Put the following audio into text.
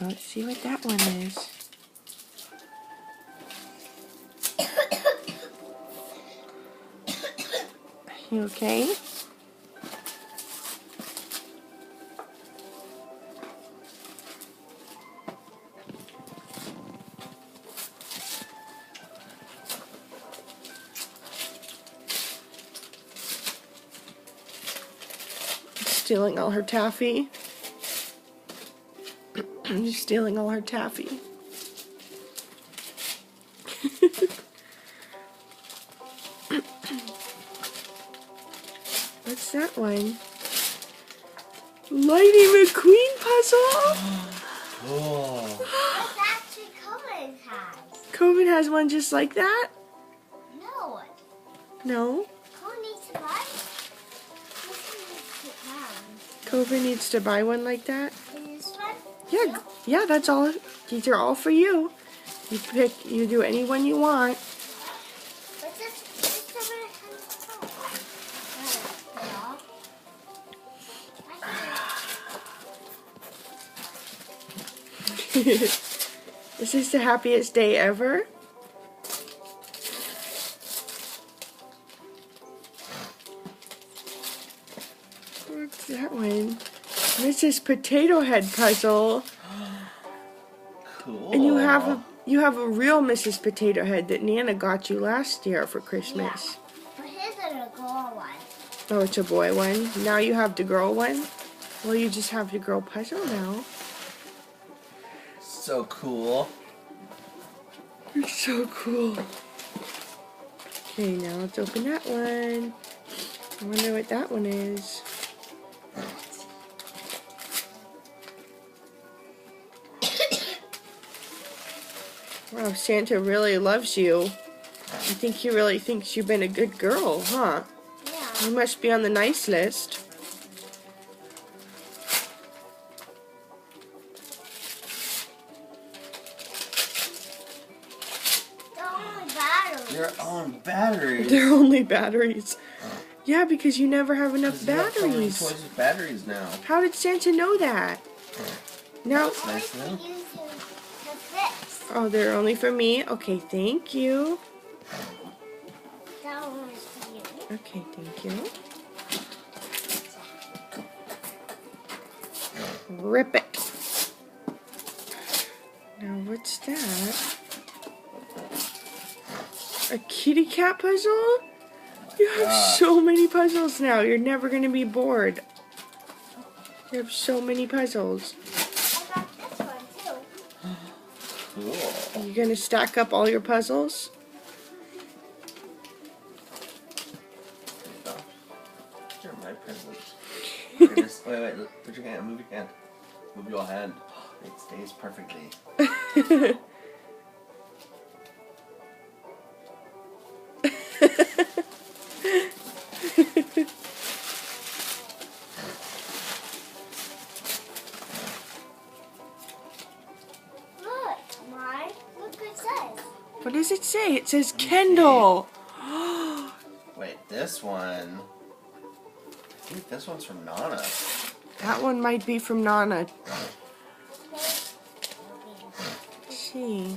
Let's see what that one is. You okay? Stealing all her taffy. You're stealing all her taffy. What's that one? Lightning McQueen puzzle? Cool. That's actually Coven has. Coven has one just like that? No. No. Coven needs to buy. Coven needs to buy one like that? This one? Yeah, yeah, that's all. These are all for you. You pick, you do any one you want. What's this? What's This is the happiest day ever. What's that one? Mrs. Potato Head puzzle. Cool. And you have a real Mrs. Potato Head that Nana got you last year for Christmas. But here's a girl one. Oh, it's a boy one. Now you have the girl one. Well, you just have the girl puzzle now. So cool. You're so cool. Okay, now let's open that one. I wonder what that one is. Wow, Santa really loves you. I think he really thinks you've been a good girl, huh? Yeah. You must be on the nice list. They're only batteries. Your own batteries. They're only batteries. Yeah, because you never have enough You have so many batteries. toys with batteries now. How did Santa know that? Now, That's nice to know. Use to fix. oh, they're only for me. Okay, thank you. That one is for you. Okay, thank you. Rip it. Now, what's that? A kitty cat puzzle? You have so many puzzles now. You're never going to be bored. You have so many puzzles. I got this one too. Cool. Are you going to stack up all your puzzles? These are my presents. Wait, put your hand, move your hand. Move your hand. It stays perfectly. Look, mine. Look what it says. What does it say? It says Kendall. Wait, this one. I think this one's from Nana. That one might be from Nana. Let's see.